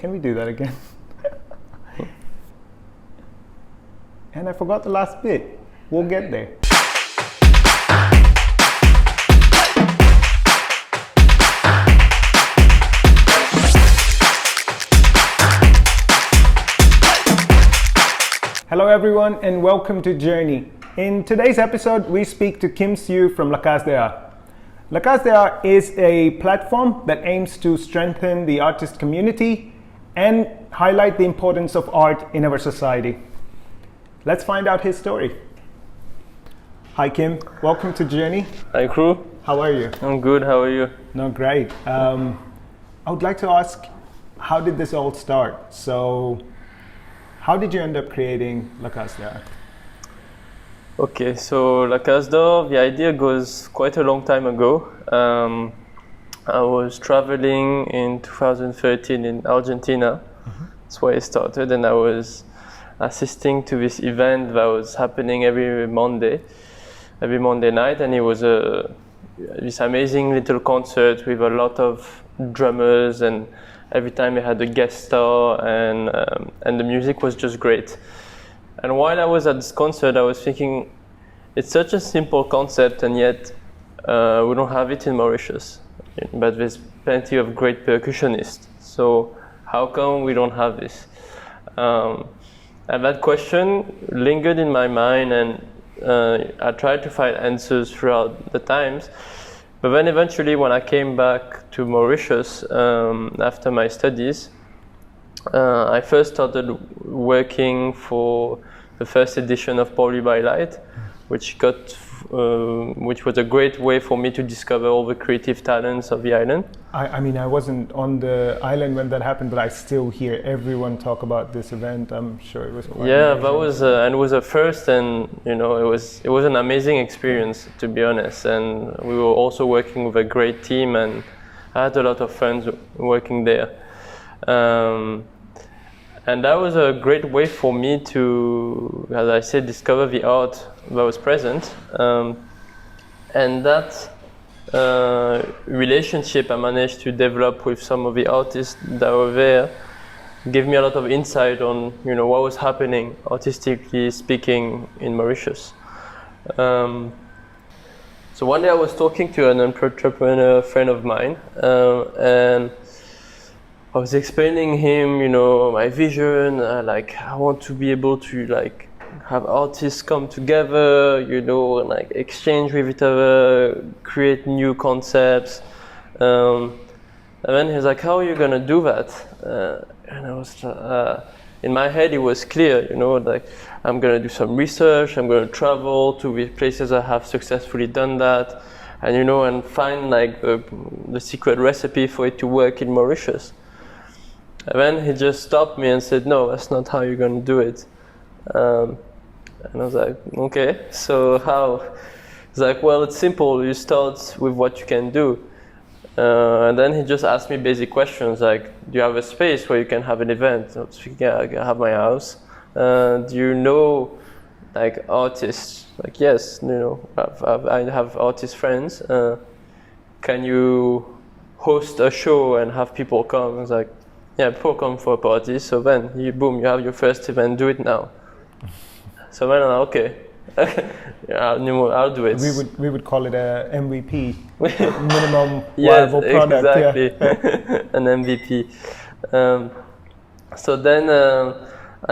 Can we do that again? And I forgot the last bit. We'll get there. Hello everyone and welcome to Journey. In today's episode, we speak to Siew from Lakaz. Lakaz is a platform that aims to strengthen the artist community and highlight the importance of art in our society. Let's find out his story. Hi Kim, welcome to Journey. Hi crew. How are you? I'm good, how are you? No, great. I would like to ask, how did this all start? So, how did you end up creating Lakaz? Okay, so Lakaz, the idea goes quite a long time ago. I was traveling in 2013 in Argentina. That's where it started, and I was assisting to this event that was happening every Monday night, and it was this amazing little concert with a lot of drummers, and every time they had a guest star, and the music was just great. And while I was at this concert, I was thinking, it's such a simple concept, and yet we don't have it in Mauritius. But there's plenty of great percussionists. So how come we don't have this? And that question lingered in my mind, and I tried to find answers throughout the times. But then eventually, when I came back to Mauritius after my studies, I first started working for the first edition of Poly by Light, which was a great way for me to discover all the creative talents of the island. I mean, I wasn't on the island when that happened, but I still hear everyone talk about this event. I'm sure it was quite amazing. That was and it was a first, and it was an amazing experience, to be honest. And we were also working with a great team, and I had a lot of friends working there. And that was a great way for me to, as I said, discover the art that was present. And that relationship I managed to develop with some of the artists that were there gave me a lot of insight on what was happening artistically speaking in Mauritius. So one day I was talking to an entrepreneur friend of mine, and I was explaining him, my vision. I want to be able to have artists come together, and exchange with each other, create new concepts. And then he's like, "How are you gonna do that?" And I was, in my head, it was clear, I'm gonna do some research. I'm gonna travel to the places that have successfully done that, and and find the secret recipe for it to work in Mauritius. And then he just stopped me and said, "No, that's not how you're going to do it." And I was like, "Okay, so how?" He's like, "Well, it's simple. You start with what you can do." And then he just asked me basic questions like, "Do you have a space where you can have an event?" I was thinking, "Yeah, I have my house." "Do you know artists?" Like, "Yes, I have artist friends. Can you host a show and have people come?" I was like, "Yeah, people come for a party, so then you have your first event, do it now." So then I'm like, "Okay, I'll do it." We would call it a MVP, minimum viable product. Exactly. Yeah. An MVP. So then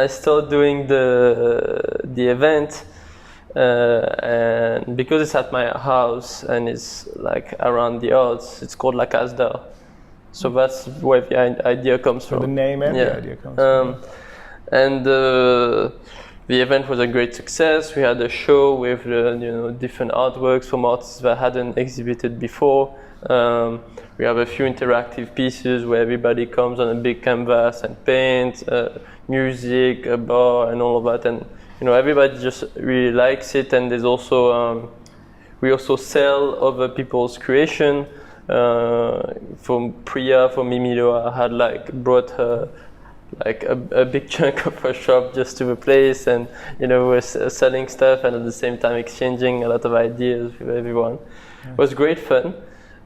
I started doing the event, and because it's at my house and it's around the arts, it's called Lakaz. So that's where the idea comes from. The name and the idea comes from. And the event was a great success. We had a show with different artworks from artists that hadn't exhibited before. We have a few interactive pieces where everybody comes on a big canvas and paints, music, a bar, and all of that. And everybody just really likes it. And there's also we also sell other people's creation. From Priya, from Mimilo, I had brought her a big chunk of her shop just to the place, and we're selling stuff and at the same time exchanging a lot of ideas with everyone. Yeah. It was great fun,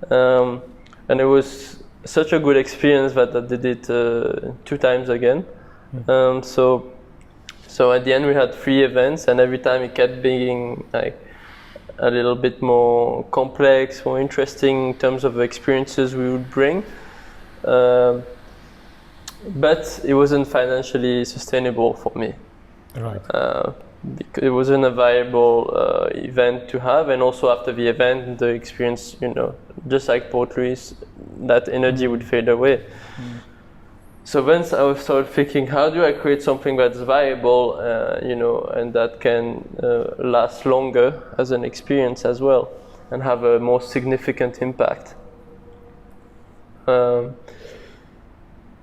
and it was such a good experience that I did it 2 times again. So at the end we had 3 events, and every time it kept being like a little bit more complex, more interesting in terms of the experiences we would bring. But it wasn't financially sustainable for me. Right. Because it wasn't a viable event to have, and also after the event, the experience, just like Port Louis, that energy would fade away. So then I started thinking, how do I create something that's viable, and that can last longer as an experience as well, and have a more significant impact.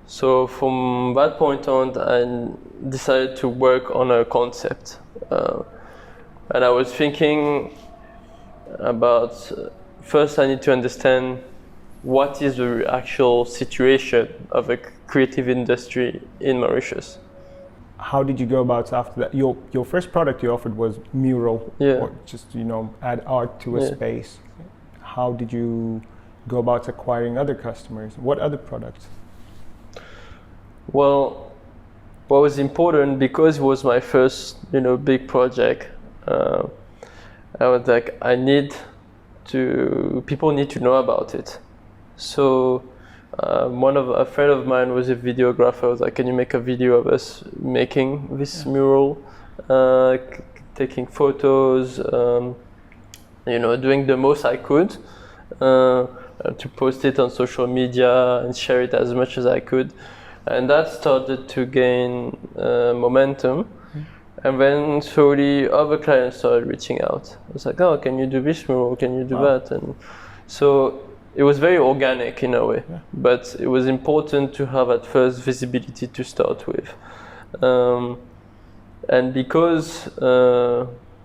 So from that point on, I decided to work on a concept. And I was thinking about, first I need to understand what is the actual situation of a creative industry in Mauritius. How did you go about after that? Your first product you offered was mural, or just add art to a space. How did you go about acquiring other customers? What other products? Well, what was important, because it was my first big project, I was like, people need to know about it. So a friend of mine was a videographer. I was like, can you make a video of us making this mural, taking photos, doing the most I could to post it on social media and share it as much as I could. And that started to gain momentum. And then slowly other clients started reaching out. I was like, oh, can you do this mural? Can you do that? And so it was very organic in a way, but it was important to have at first visibility to start with. And because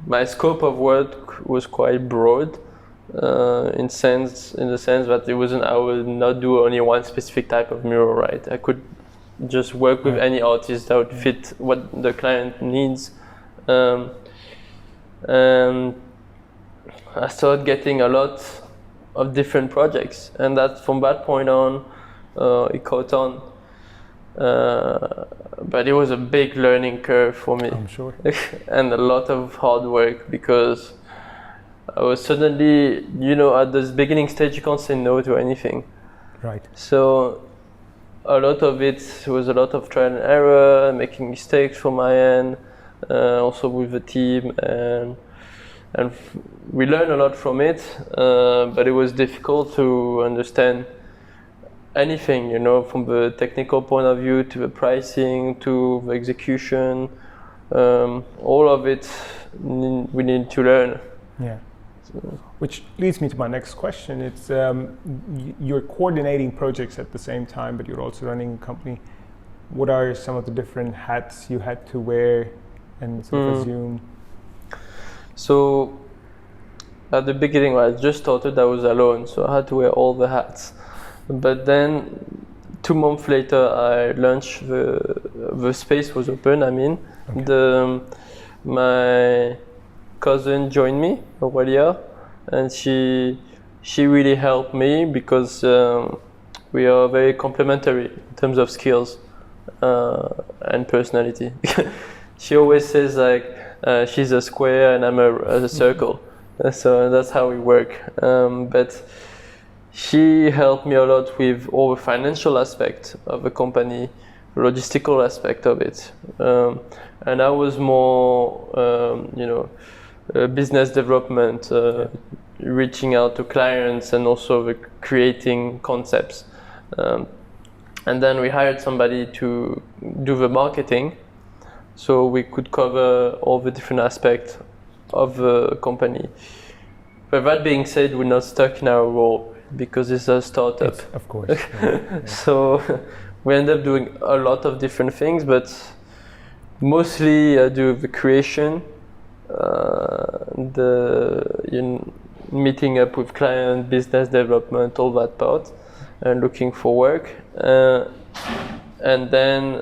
my scope of work was quite broad, in the sense that I would not do only one specific type of mural, right? I could just work with any artist that would fit what the client needs. And I started getting a lot of different projects, and that from that point on, it caught on. But it was a big learning curve for me. I'm sure. And a lot of hard work, because I was suddenly, at this beginning stage, you can't say no to anything. Right. So a lot of it was a lot of trial and error, making mistakes from my end, also with the team, and we learned a lot from it, but it was difficult to understand anything, from the technical point of view to the pricing to the execution. All of it we need to learn. Yeah. Which leads me to my next question. It's you're coordinating projects at the same time, but you're also running a company. What are some of the different hats you had to wear and sort of assume? So at the beginning, when I just started, I was alone, so I had to wear all the hats. But then 2 months later, I launched the space was open. My cousin joined me, Aurelia, and she really helped me, because we are very complementary in terms of skills and personality. She always says she's a square and I'm a circle, so that's how we work. But she helped me a lot with all the financial aspect of the company, logistical aspect of it, and I was more business development, reaching out to clients, and also creating concepts. And then we hired somebody to do the marketing, so we could cover all the different aspects of the company. But that being said, we're not stuck in our role, because it's a startup. Of course. Yeah. So we end up doing a lot of different things, but mostly I do the creation, meeting up with client, business development, all that part, and looking for work. And then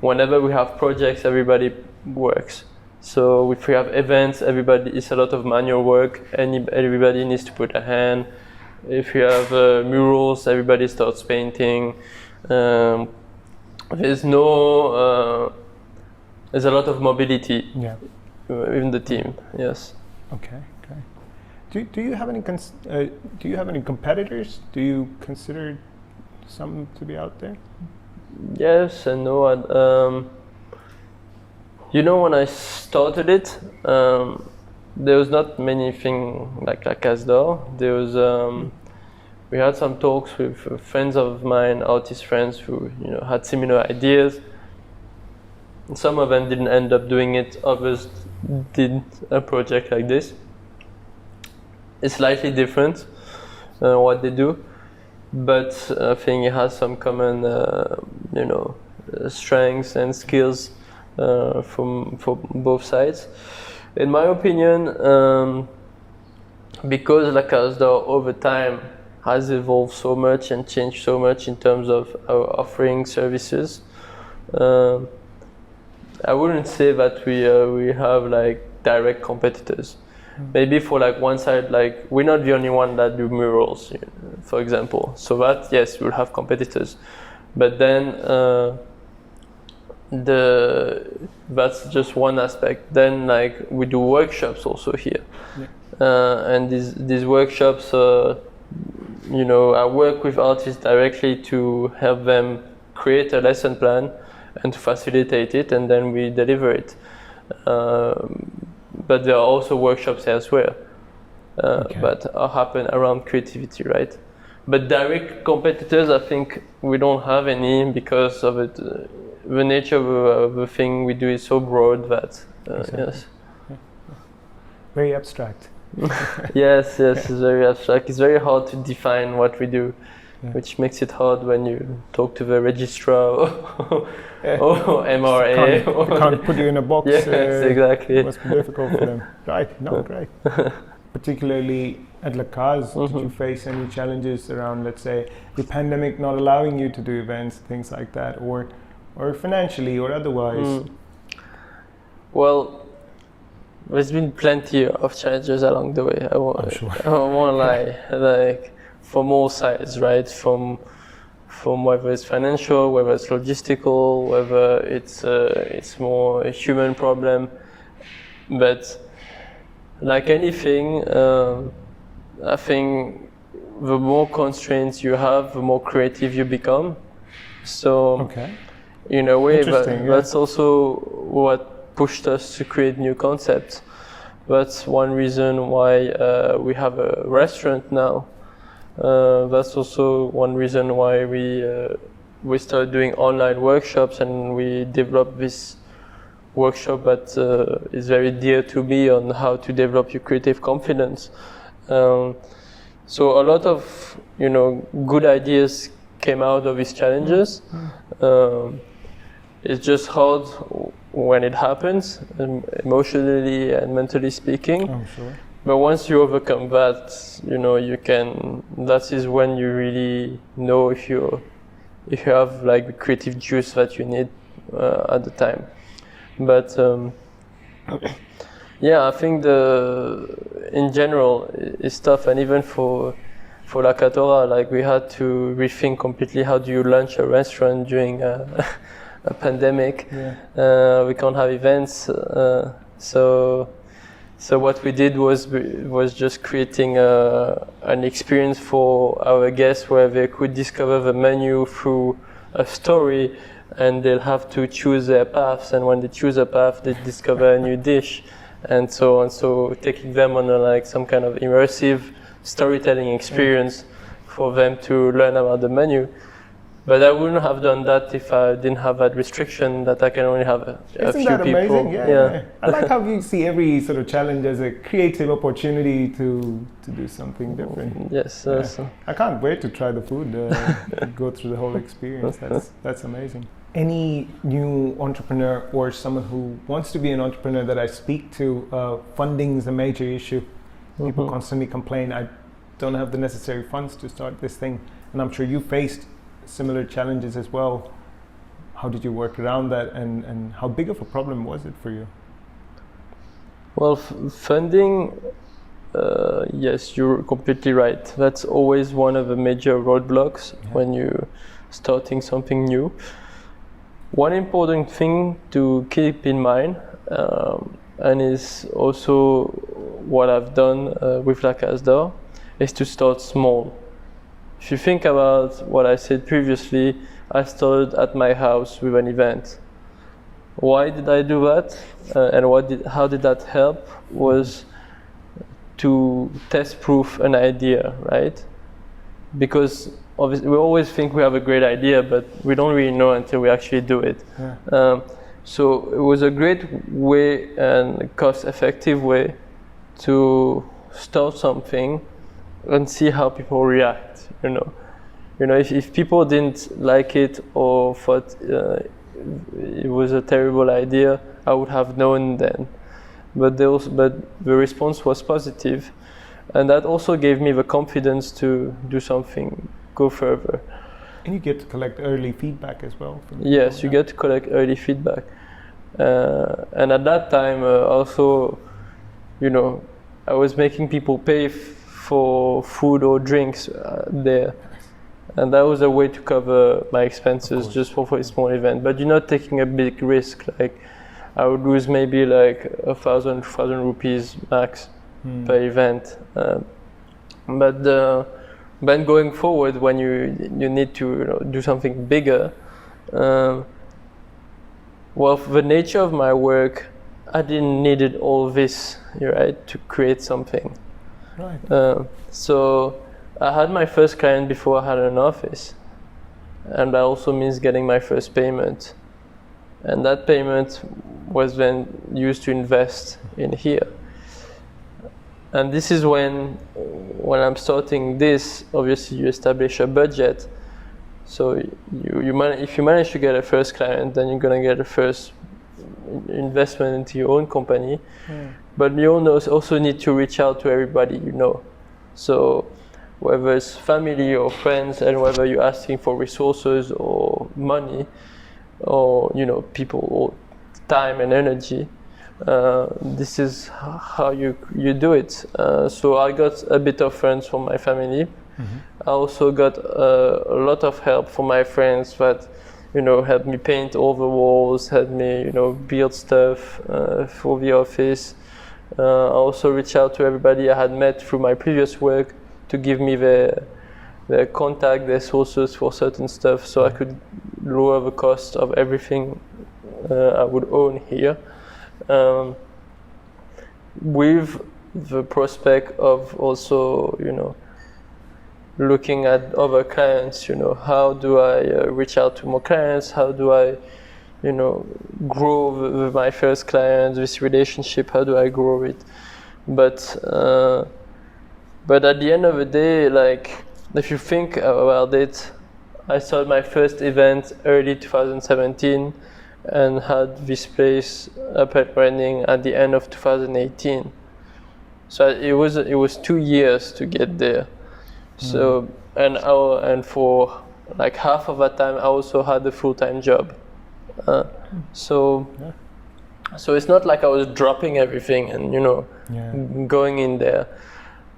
whenever we have projects, everybody works. So if we have events, it's a lot of manual work, and everybody needs to put a hand, if you have murals, everybody starts painting. There's a lot of mobility in the team. Yes. Okay. Do you have any competitors? Do you consider some to be out there? Yes and no. When I started it, there was not many things like Lakaz. There was we had some talks with friends of mine, artist friends who had similar ideas. Some of them didn't end up doing it. Others did a project like this. It's slightly different what they do, but I think it has some common, strengths and skills for both sides. In my opinion, because Lakaz over time has evolved so much and changed so much in terms of our offering services, I wouldn't say that we have like direct competitors. Maybe for like one side, like we're not the only one that do murals, for example. So that, yes, we'll have competitors, but then that's just one aspect. Then like we do workshops also here, and these workshops, I work with artists directly to help them create a lesson plan and to facilitate it, and then we deliver it. But there are also workshops elsewhere that happen around creativity, right? But direct competitors, I think we don't have any because of it. The nature of the thing we do is so broad that, yes. Very abstract. Yes, it's very abstract. It's very hard to define what we do, which makes it hard when you talk to the registrar or MRA. Can't put you in a box. Yes, exactly. It must be difficult for them. Right, no, great. Particularly at Lakaz, did you face any challenges around, let's say, the pandemic not allowing you to do events, things like that, or financially or otherwise? Well, there's been plenty of challenges along the way. I won't lie, like from all sides, right? From whether it's financial, whether it's logistical, whether it's more a human problem. But like anything, I think the more constraints you have, the more creative you become. So in a way, that's also what pushed us to create new concepts. That's one reason why we have a restaurant now. That's also one reason why we started doing online workshops, and we developed this workshop that is very dear to me on how to develop your creative confidence. So a lot of good ideas came out of these challenges. It's just hard when it happens, emotionally and mentally speaking. I'm sure. But once you overcome that, you can. That is when you really know if you have like the creative juice that you need at the time. But I think in general it's tough, and even for Lakatora, like we had to rethink completely how do you launch a restaurant during a pandemic. We can't have events, so what we did was just creating an experience for our guests where they could discover the menu through a story, and they'll have to choose their paths, and when they choose a path, they discover a new dish, and so on. So taking them on some kind of immersive storytelling experience for them to learn about the menu. But I wouldn't have done that if I didn't have that restriction that I can only have a few people. Isn't that amazing? Yeah. I like how you see every sort of challenge as a creative opportunity to do something different. Yes. I can't wait to try the food, go through the whole experience. That's amazing. Any new entrepreneur or someone who wants to be an entrepreneur that I speak to, funding is a major issue. People constantly complain, I don't have the necessary funds to start this thing. And I'm sure you faced similar challenges as well. How did you work around that, and how big of a problem was it for you? Well, funding yes, you're completely right. That's always one of the major roadblocks when you're starting something new. One important thing to keep in mind, and is also what I've done with Lakatora, is to start small. If you think about what I said previously, I started at my house with an event. Why did I do that? And how did that help? Was to test-proof an idea, right? Because obviously we always think we have a great idea, but we don't really know until we actually do it. So it was a great way and cost-effective way to start something and see how people react. If people didn't like it or thought it was a terrible idea, I would have known then. But the response was positive, and that also gave me the confidence to do something, go further. And you get to collect early feedback as well. Yes, you get to collect early feedback. And at that time, also, I was making people pay for food or drinks there. And that was a way to cover my expenses just for a small event. But you're not taking a big risk. Like, I would lose maybe like 1,000 rupees max per event. But then going forward, when you need to do something bigger, the nature of my work, I didn't need all this, right, to create something. Right. So I had my first client before I had an office, and that also means getting my first payment. And that payment was then used to invest in here. And this is when I'm starting this, obviously you establish a budget. So if you manage to get a first client, then you're gonna get a first investment into your own company. But you also need to reach out to everybody you know. So whether it's family or friends, and whether you're asking for resources or money, or people, or time and energy, this is how you do it. So I got a bit of friends from my family. I also got a lot of help from my friends that helped me paint all the walls, helped me build stuff for the office. I also reached out to everybody I had met through my previous work to give me their contact, their sources for certain stuff, so I could lower the cost of everything I would own here. With the prospect of also, looking at other clients, how do I reach out to more clients? How do I, grow with my first client, this relationship? How do I grow it? But at the end of the day, like, if you think about it, I started my first event early 2017 and had this place up and running at the end of 2018. So it was 2 years to get there. So and for like half of that time, I also had a full-time job. So it's not like I was dropping everything and going in there.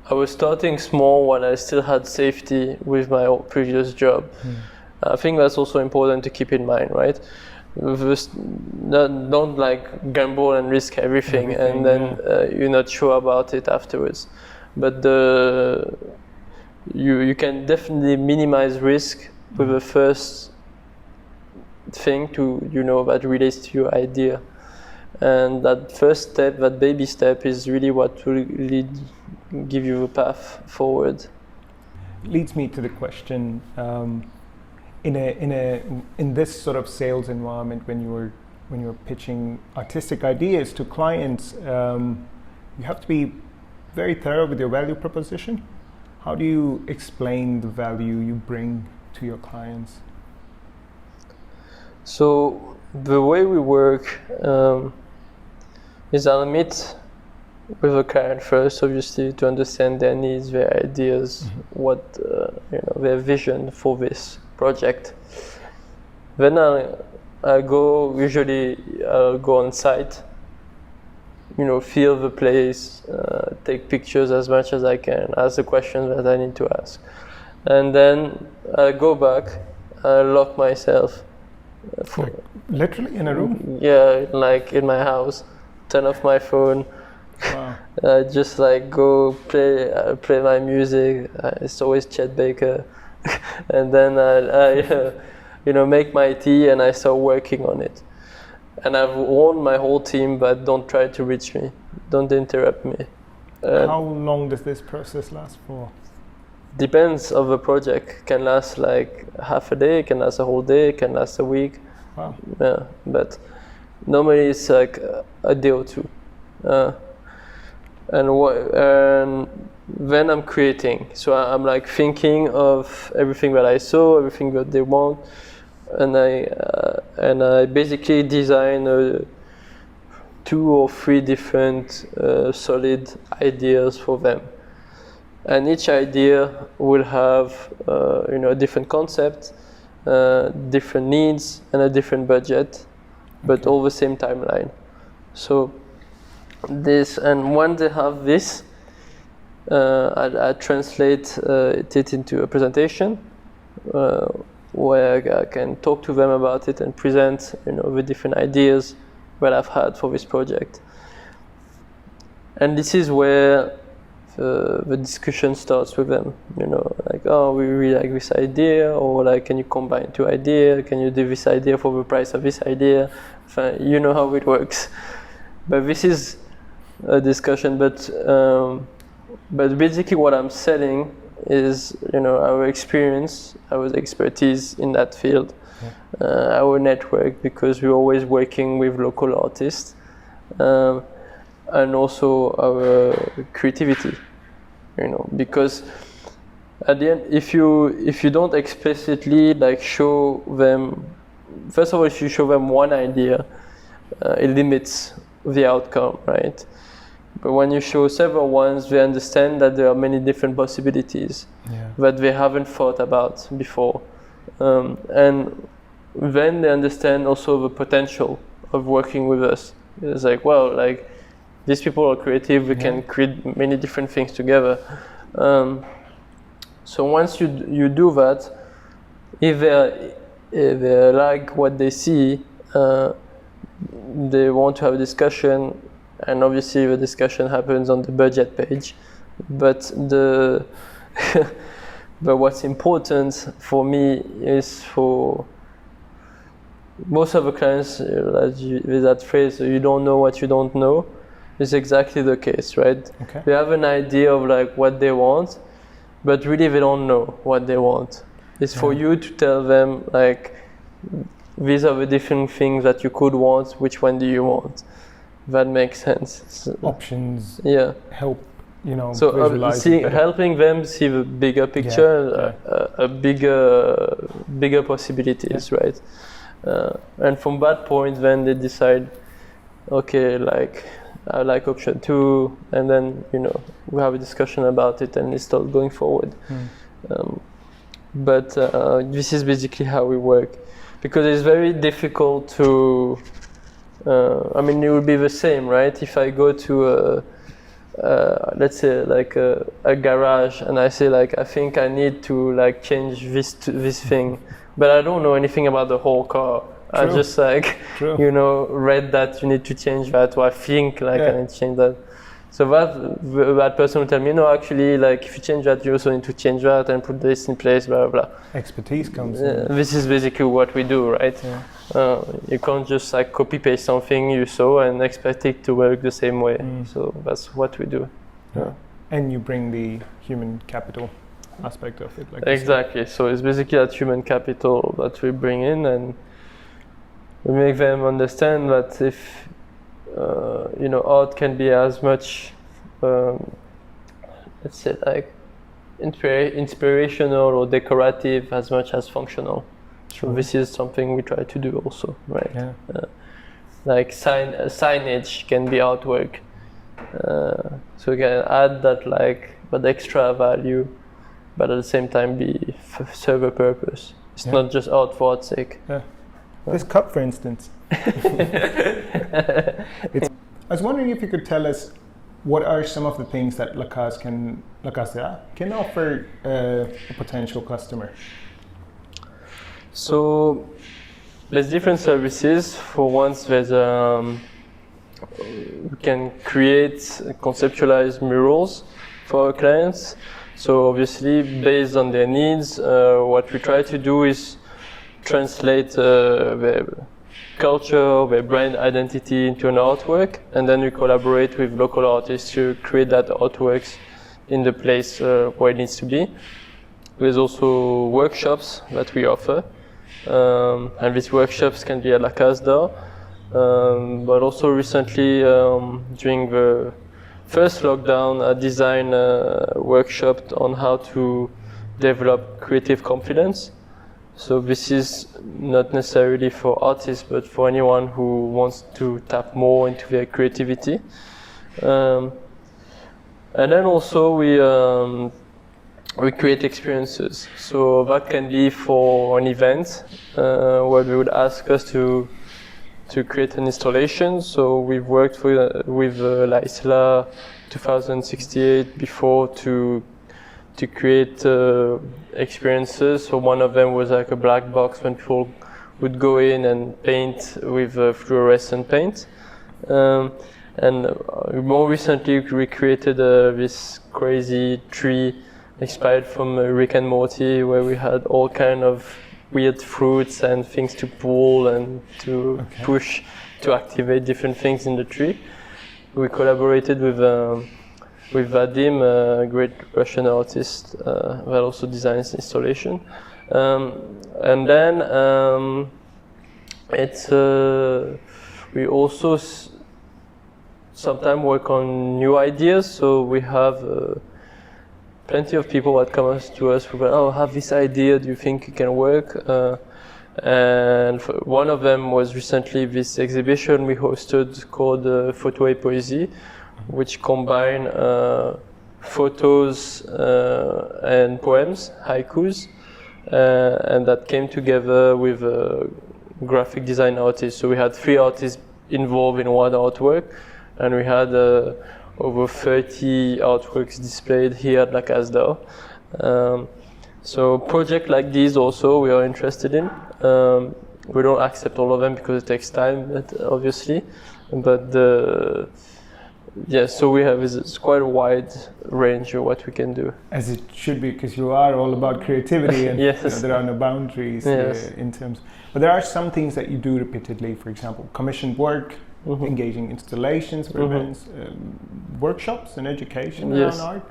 I was starting small when I still had safety with my previous job. I think that's also important to keep in mind, right? Don't like gamble and risk everything and then you're not sure about it afterwards. But you can definitely minimize risk with the first thing that relates to your idea. And that first step, that baby step, is really what will give you a path forward. Leads me to the question, in this sort of sales environment, when you're pitching artistic ideas to clients, you have to be very thorough with your value proposition. How do you explain the value you bring to your clients? So the way we work is I'll meet with a client first, obviously, to understand their needs, their ideas, what their vision for this project. Then I'll go on site, feel the place, take pictures as much as I can, ask the questions that I need to ask. And then I go back, I lock myself. Like literally in a room? Yeah, like in my house, turn off my phone. Wow. Just like go play my music. It's always Chet Baker. And then I make my tea and I start working on it. And I've warned my whole team, but don't try to reach me. Don't interrupt me. How long does this process last for? Depends of the project. Can last like half a day, can last a whole day, can last a week. Wow. Yeah, but normally it's like a day or two. And then I'm creating. So I'm like thinking of everything that I saw, everything that they want, and I basically design 2 or 3 different solid ideas for them. And each idea will have a different concept, different needs, and a different budget, but all the same timeline. So this, and when they have this, I translate it into a presentation where I can talk to them about it and present the different ideas that I've had for this project. And this is where the discussion starts with them, like, oh, we really like this idea, or like, can you combine 2 ideas? Can you do this idea for the price of this idea? You know how it works. But this is a discussion, but basically what I'm selling is, our experience, our expertise in that field, our network, because we're always working with local artists, and also our creativity, because at the end, if you don't explicitly like show them, first of all, if you show them one idea, it limits the outcome, right? But when you show several ones, they understand that there are many different possibilities that they haven't thought about before, and then they understand also the potential of working with us. It's like, well, like, these people are creative, we can create many different things together. So once you do that, if they like what they see, they want to have a discussion, and obviously the discussion happens on the budget page. But but what's important for me is, for most of the clients, with that phrase, you don't know what you don't know, is exactly the case, right? Okay. They have an idea of like what they want, but really they don't know what they want. It's for you to tell them, like, these are the different things that you could want, which one do you want? That makes sense. Options help, so visualize helping them see the bigger picture, a bigger possibilities, right? And from that point, then they decide, okay, like, I like option 2, and then we have a discussion about it and it starts going forward. But this is basically how we work, because it's very difficult to. I mean, it would be the same, right? If I go to let's say like a garage and I say, like, I think I need to like change this thing, but I don't know anything about the whole car. True. I just like read that you need to change that, or I think like I need to change that. So that person will tell me, no, actually, like, if you change that, you also need to change that and put this in place, blah blah blah. Expertise comes in. This is basically what we do, right? You can't just like copy paste something you saw and expect it to work the same way. So that's what we do. And you bring the human capital aspect of it, like exactly. So it's basically that human capital that we bring in, and we make them understand that if art can be as much, let's say, like, inspirational or decorative as much as functional. So this is something we try to do also, right? Like signage can be artwork, so we can add that, like, but extra value, but at the same time be serve a purpose. It's not just art for art's sake. This cup, for instance. I was wondering if you could tell us what are some of the things that Lakaz can offer a potential customer. So there's different services. For once, there's we can create, conceptualize murals for our clients. So obviously, based on their needs, what we try to do is translate their culture, their brand identity into an artwork, and then we collaborate with local artists to create that artworks in the place where it needs to be. There's also workshops that we offer, and these workshops can be at Lakaz, but also recently during the first lockdown, I designed a workshop on how to develop creative confidence. So this is not necessarily for artists, but for anyone who wants to tap more into their creativity. And then also we create experiences. So that can be for an event where they would ask us to create an installation. So we've worked with La Isla 2068 before to create experiences. So one of them was like a black box when people would go in and paint with fluorescent paint. And more recently, we created this crazy tree inspired from Rick and Morty, where we had all kind of weird fruits and things to pull and to push to activate different things in the tree. We collaborated with Vadim, a great Russian artist that also designs installation. And then we also sometimes work on new ideas. So we have plenty of people that come to us with, I have this idea, do you think it can work? And one of them was recently this exhibition we hosted called Photo et Poésie, which combine photos and poems, haikus, and that came together with a graphic design artist. So we had 3 artists involved in one artwork, and we had over 30 artworks displayed here at Lakaz. So projects like these also we are interested in. We don't accept all of them because it takes time, obviously, but so we have it's quite a wide range of what we can do. As it should be, because you are all about creativity and yes. There are no boundaries in terms. But there are some things that you do repeatedly, for example, commissioned work, engaging installations for events, workshops and education around art.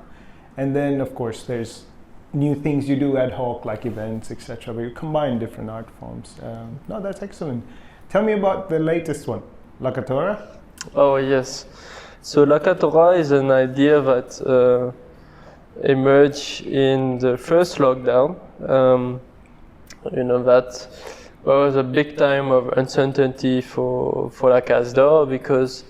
And then, of course, there's new things you do ad hoc, like events, etc. But you combine different art forms. No, that's excellent. Tell me about the latest one, Lakatora. Oh, yes. So Lakatora is an idea that emerged in the first lockdown. That was a big time of uncertainty for Lakaz because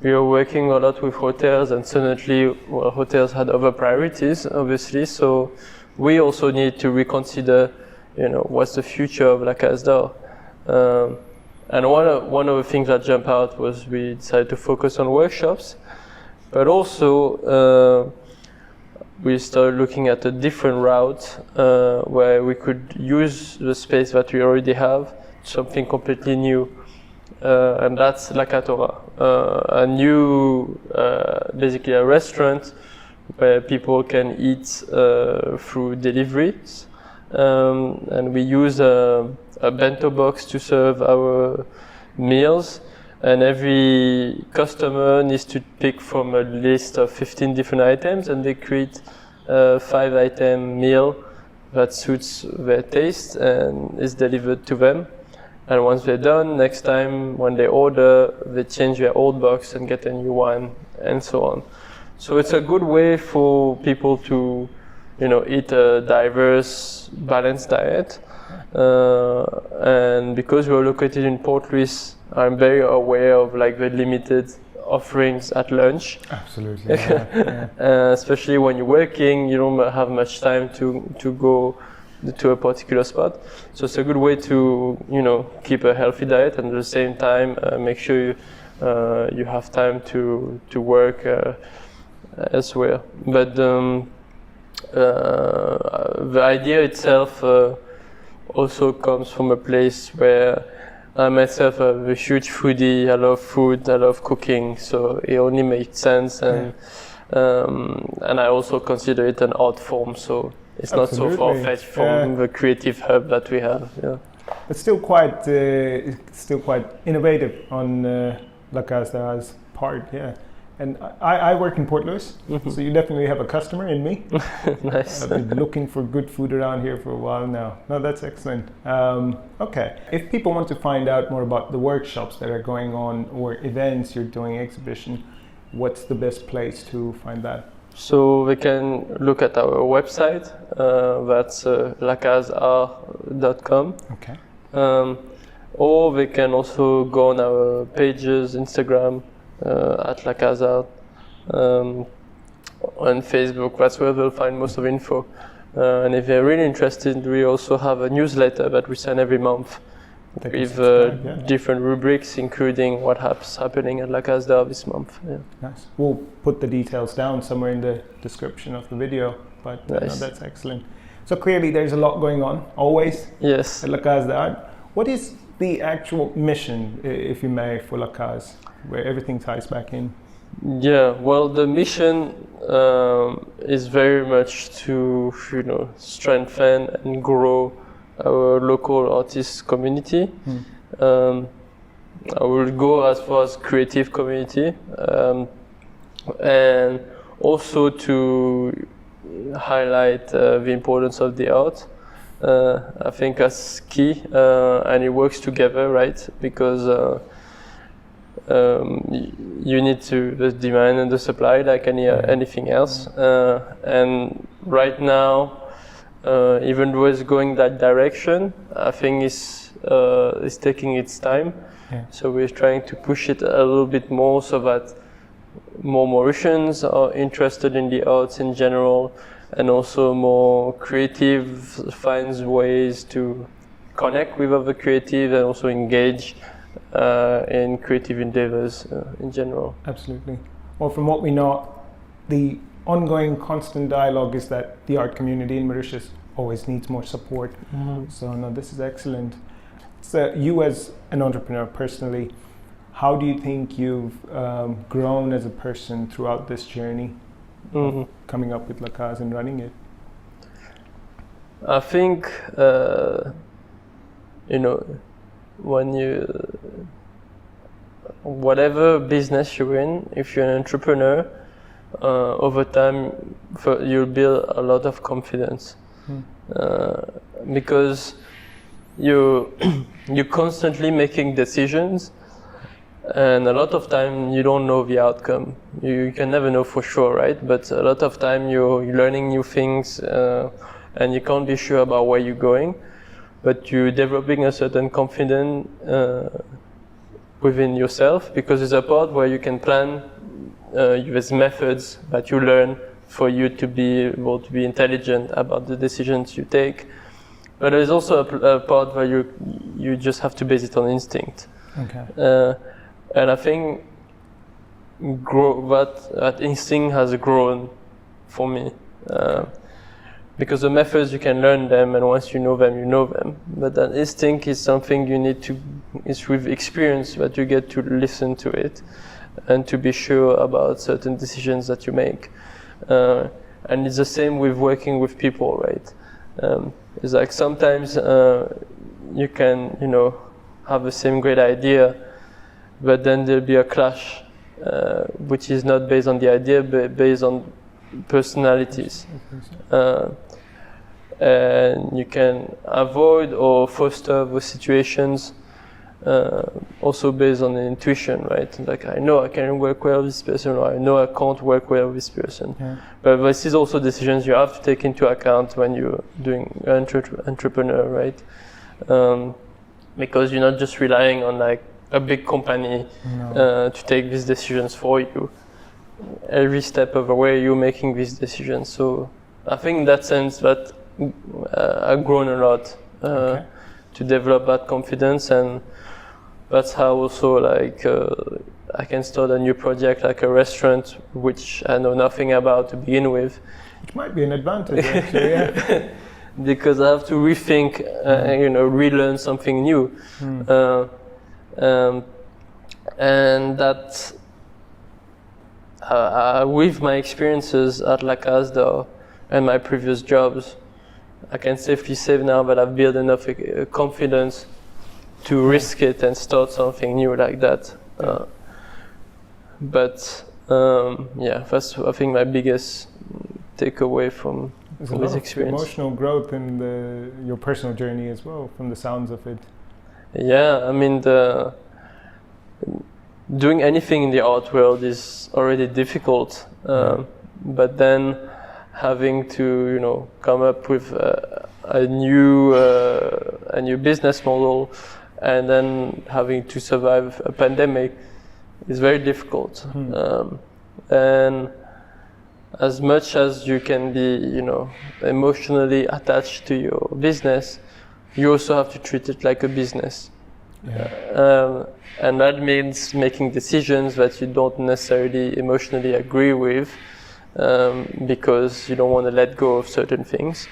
we were working a lot with hotels, and suddenly hotels had other priorities, obviously. So we also need to reconsider, what's the future of Lakaz. And one of the things that jumped out was we decided to focus on workshops, but also we started looking at a different route where we could use the space that we already have, something completely new, and that's Lakatora, a new, basically a restaurant where people can eat through deliveries, and we use a bento box to serve our meals, and every customer needs to pick from a list of 15 different items, and they create a 5-item meal that suits their taste and is delivered to them. And once they're done, next time when they order, they change their old box and get a new one, and so on. So it's a good way for people to, eat a diverse, balanced diet. And because we're located in Port Louis, I'm very aware of the limited offerings at lunch. Absolutely. Especially when you're working, you don't have much time to go to a particular spot. So it's a good way to keep a healthy diet and at the same time make sure you you have time to work elsewhere. But the idea itself also comes from a place where I myself am a huge foodie. I love food, I love cooking, so it only makes sense. And I also consider it an art form, so it's not so far-fetched from the creative hub that we have. Yeah. But still quite innovative on Lakaz's part, yeah. And I work in Port Louis, so you definitely have a customer in me. Nice. I've been looking for good food around here for a while now. No, that's excellent. Okay, if people want to find out more about the workshops that are going on or events you're doing, exhibition, what's the best place to find that? So they can look at our website, that's lakaz.com. Okay. Or they can also go on our pages, Instagram, at Lakaz, on Facebook. That's where they'll find most of the info. And if they're really interested, we also have a newsletter that we send every month with different rubrics, including what's happening at Lakaz this month. Yeah. Nice. We'll put the details down somewhere in the description of the video. But nice. No, that's excellent. So clearly, there's a lot going on always. Yes. At Lakaz. What is the actual mission, if you may, for Lakaz, where everything ties back in? Yeah, well, the mission is very much to, strengthen and grow our local artist community. I will go as far as creative community, and also to highlight the importance of the art. I think that's key, and it works together, right? Because you need the demand and the supply, like anything else. And right now, even though it's going that direction, I think it's taking its time. Yeah. So we're trying to push it a little bit more so that more Mauritians are interested in the arts in general, and also more creative finds ways to connect with other creatives and also engage in creative endeavors in general. Absolutely. Well, from what we know, the ongoing constant dialogue is that the art community in Mauritius always needs more support. So no, this is excellent. So you as an entrepreneur personally, how do you think you've grown as a person throughout this journey, coming up with Lakaz and running it? I think, when whatever business you're in, if you're an entrepreneur, over time you'll build a lot of confidence, because you're constantly making decisions, and a lot of time you don't know the outcome. You can never know for sure, right? But a lot of time you're learning new things, and you can't be sure about where you're going, but you're developing a certain confidence within yourself, because it's a part where you can plan. There's methods that you learn for you to be able to be intelligent about the decisions you take. But there's also a part where you just have to base it on instinct. Okay. And I think that instinct has grown for me. Because the methods, you can learn them, and once you know them, you know them. But that instinct is something it's with experience that you get to listen to it and to be sure about certain decisions that you make. And it's the same with working with people, right? It's like sometimes you can, have the same great idea, but then there'll be a clash, which is not based on the idea, but based on personalities. And you can avoid or foster those situations also based on the intuition, right? Like, I know I can work well with this person, or I know I can't work well with this person. Yeah. But this is also decisions you have to take into account when you're doing entrepreneur, right? Because you're not just relying on like a big company to take these decisions for you. Every step of the way you're making these decisions. So I think in that sense that I've grown a lot to develop that confidence, and that's how also I can start a new project like a restaurant, which I know nothing about to begin with. Which might be an advantage, actually. Yeah. Because I have to rethink, relearn something new. And that, with my experiences at Lakaz though, and my previous jobs, I can safely say now that I've built enough confidence to risk it and start something new like that. That's I think my biggest takeaway from this experience. Emotional growth in your personal journey as well, from the sounds of it. Yeah, I mean, doing anything in the art world is already difficult, but then having to come up with a new business model, and then having to survive a pandemic is very difficult. And as much as you can be, emotionally attached to your business, you also have to treat it like a business. And that means making decisions that you don't necessarily emotionally agree with, because you don't want to let go of certain things.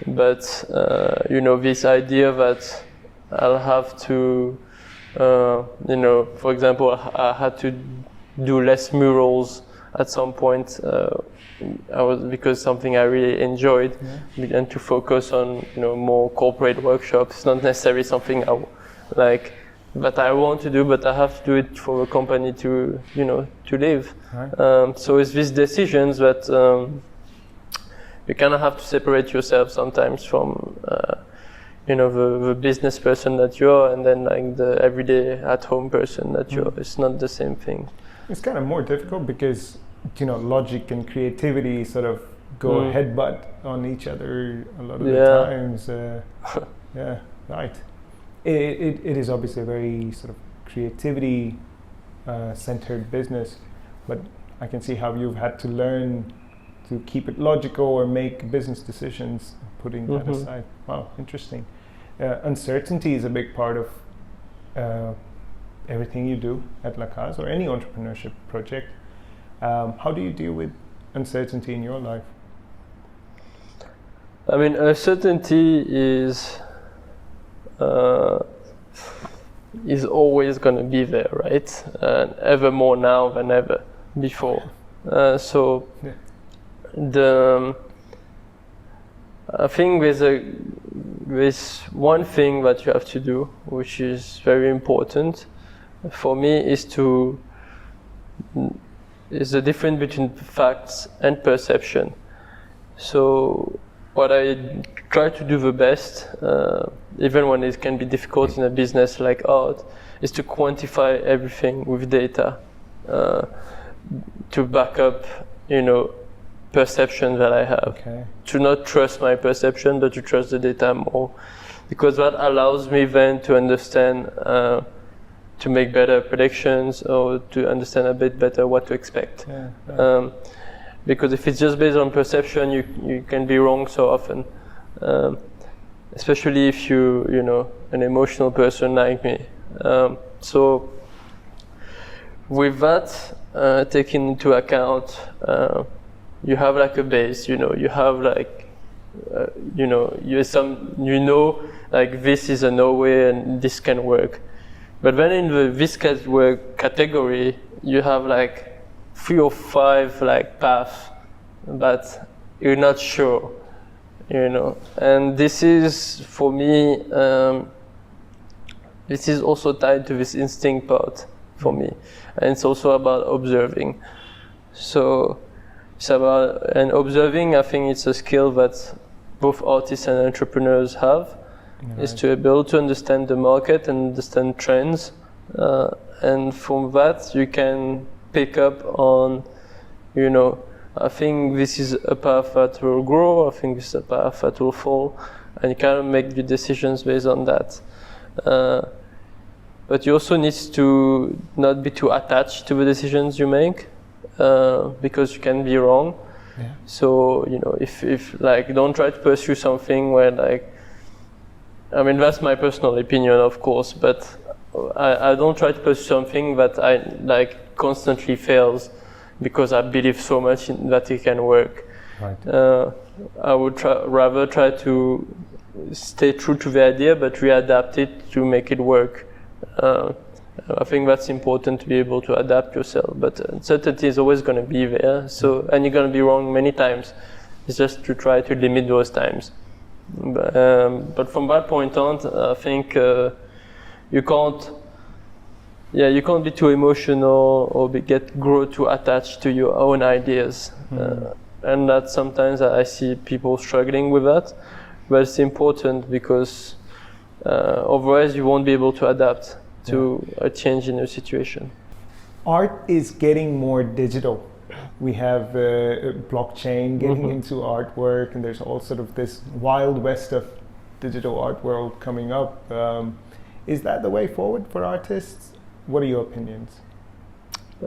But this idea that I'll have to, for example, I had to do less murals at some point. Because something I really enjoyed, and to focus on more corporate workshops. It's not necessarily something I like that I want to do, but I have to do it for a company to live. Right. So it's these decisions that you kind of have to separate yourself sometimes from the business person that you are, and then like the everyday at home person that you are. It's not the same thing. It's kind of more difficult because logic and creativity sort of go headbutt on each other a lot of the times. Right. It is obviously a very sort of creativity centered business, but I can see how you've had to learn to keep it logical or make business decisions, putting that aside. Wow, interesting. Uncertainty is a big part of everything you do at Lakaz or any entrepreneurship project. How do you deal with uncertainty in your life? I mean, uncertainty is always going to be there, right? Ever more now than ever before. I think there's one thing that you have to do, which is very important for me, is the difference between facts and perception. So what I try to do the best, even when it can be difficult in a business like art, is to quantify everything with data, to back up, perception that I have. Okay. To not trust my perception, but to trust the data more, because that allows me then to understand, to make better predictions, or to understand a bit better what to expect. Because if it's just based on perception, you can be wrong so often, especially if an emotional person like me. So with that taken into account, you have like a base, you have like, like this is a no way and this can work. But then in the this can work category, you have like 3 or 5 like paths, but you're not sure, And this is, for me, this is also tied to this instinct part for me. And it's also about observing. So it's about, and observing, I think it's a skill that both artists and entrepreneurs have, is to be able to understand the market and understand trends. And from that, you can pick up on, I think this is a path that will grow, I think this is a path that will fall, and you kind of make the decisions based on that. But you also need to not be too attached to the decisions you make, because you can be wrong. Yeah. So, if like, don't try to pursue something where like, I mean, that's my personal opinion, of course, but I don't try to pursue something that I like constantly fails because I believe so much in that it can work. Right. I would rather try to stay true to the idea but readapt it to make it work. I think that's important to be able to adapt yourself, but uncertainty is always going to be there. So, and you're going to be wrong many times. It's just to try to limit those times. But from that point on, I think you can't be too emotional or grow too attached to your own ideas. And that sometimes I see people struggling with that. But it's important because otherwise you won't be able to adapt to a change in your situation. Art is getting more digital. We have blockchain getting into artwork, and there's all sort of this wild west of digital art world coming up. Is that the way forward for artists? What are your opinions?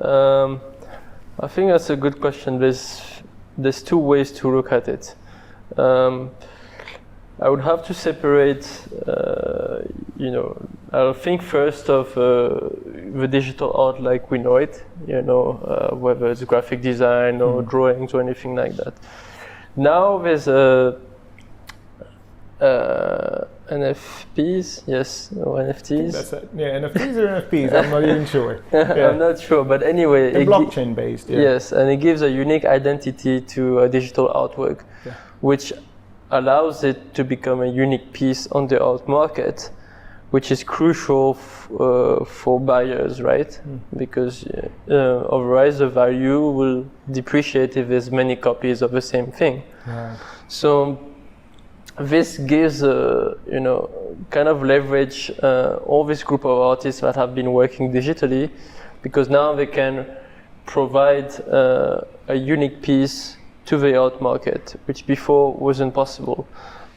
I think that's a good question. There's two ways to look at it. I would have to separate, I'll think first of the digital art like we know it, whether it's graphic design or drawings or anything like that. Now there's NFPs, yes, or NFTs. That's it. Yeah, NFTs or NFPs, I'm not even sure. I'm not sure, but anyway. They're blockchain based, yeah. Yes, and it gives a unique identity to a digital artwork, which allows it to become a unique piece on the art market, which is crucial for buyers, right? Because otherwise the value will depreciate if there's many copies of the same thing. Right. So this gives, kind of leverage all this group of artists that have been working digitally, because now they can provide a unique piece to the art market, which before wasn't possible.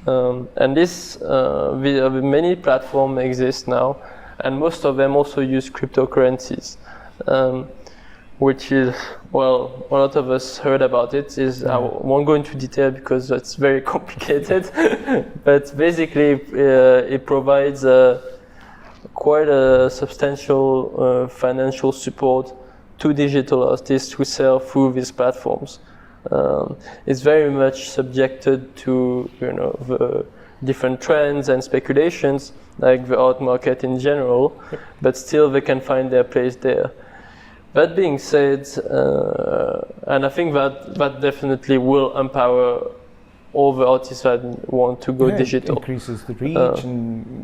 And this, many platforms exist now, and most of them also use cryptocurrencies, which is, well, a lot of us heard about it. I won't go into detail because it's very complicated, but basically it provides quite a substantial financial support to digital artists who sell through these platforms. It's very much subjected to the different trends and speculations, like the art market in general, but still they can find their place there. That being said, and I think that definitely will empower all the artists that want to go digital. It increases the reach,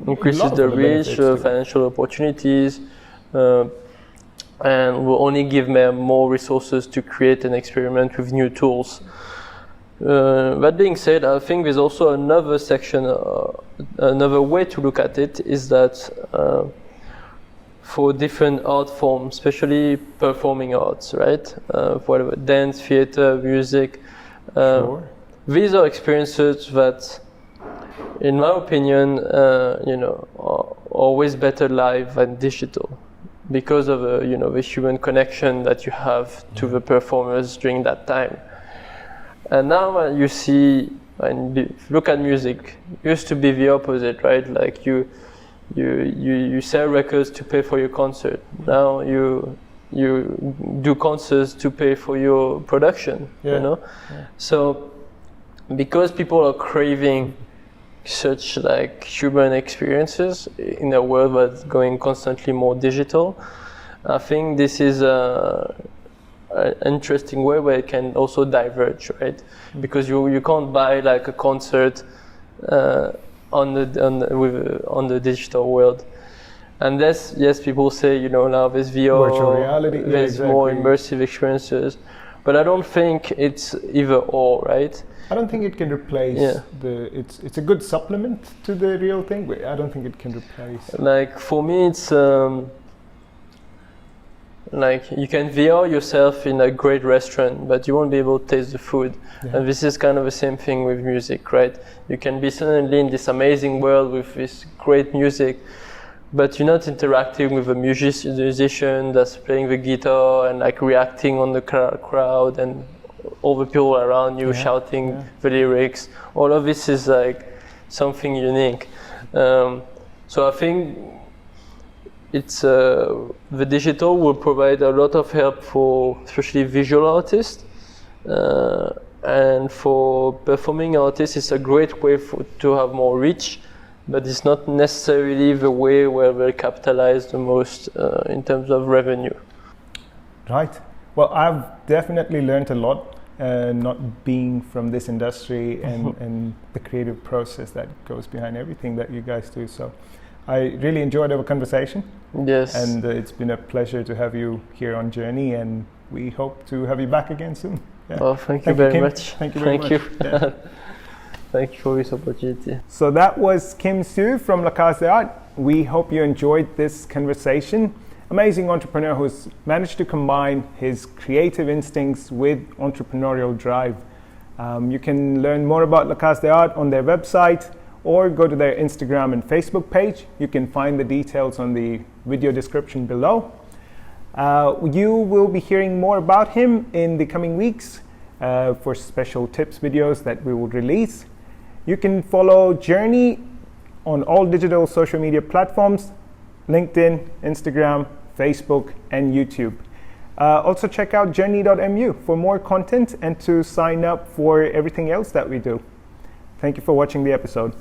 increases the reach, financial opportunities. And will only give them more resources to create and experiment with new tools. That being said, I think there's also another section, another way to look at it is that for different art forms, especially performing arts, right? Whatever, dance, theater, music. These are experiences that, in my opinion, are always better live than digital, because of the human connection that you have to the performers during that time. And now you see, and look at music, it used to be the opposite, right? Like you sell records to pay for your concert. Now you do concerts to pay for your production, So because people are craving such like human experiences in a world that's going constantly more digital, I think this is an interesting way where it can also diverge, right? Because you can't buy like a concert on the digital world, and yes, people say now there's VR, virtual reality, there's more immersive experiences, but I don't think it's either or, right? I don't think it can replace it's a good supplement to the real thing, but I don't think it can replace. Like for me, it's like you can VR yourself in a great restaurant, but you won't be able to taste the food. And this is kind of the same thing with music, right? You can be suddenly in this amazing world with this great music, but you're not interacting with a musician that's playing the guitar and like reacting on the crowd and all the people around you shouting the lyrics. All of this is like something unique. So I think it's the digital will provide a lot of help for especially visual artists, and for performing artists it's a great way to have more reach, but it's not necessarily the way where they'll capitalize the most in terms of revenue. Right. Well, I've definitely learned a lot, not being from this industry and the creative process that goes behind everything that you guys do. So I really enjoyed our conversation. Yes. And it's been a pleasure to have you here on Journey, and we hope to have you back again soon. Yeah. Well, thank you very Kim. much. Thank you very much. Yeah. Thank you for this opportunity. So that was Kim Siew from Lakaz. We hope you enjoyed this conversation. Amazing entrepreneur who's managed to combine his creative instincts with entrepreneurial drive. You can learn more about Lakaz on their website or go to their Instagram and Facebook page. You can find the details on the video description below. You will be hearing more about him in the coming weeks for special tips videos that we will release. You can follow Journey on all digital social media platforms: LinkedIn, Instagram, Facebook, and YouTube. Also check out journey.mu for more content and to sign up for everything else that we do. Thank you for watching the episode.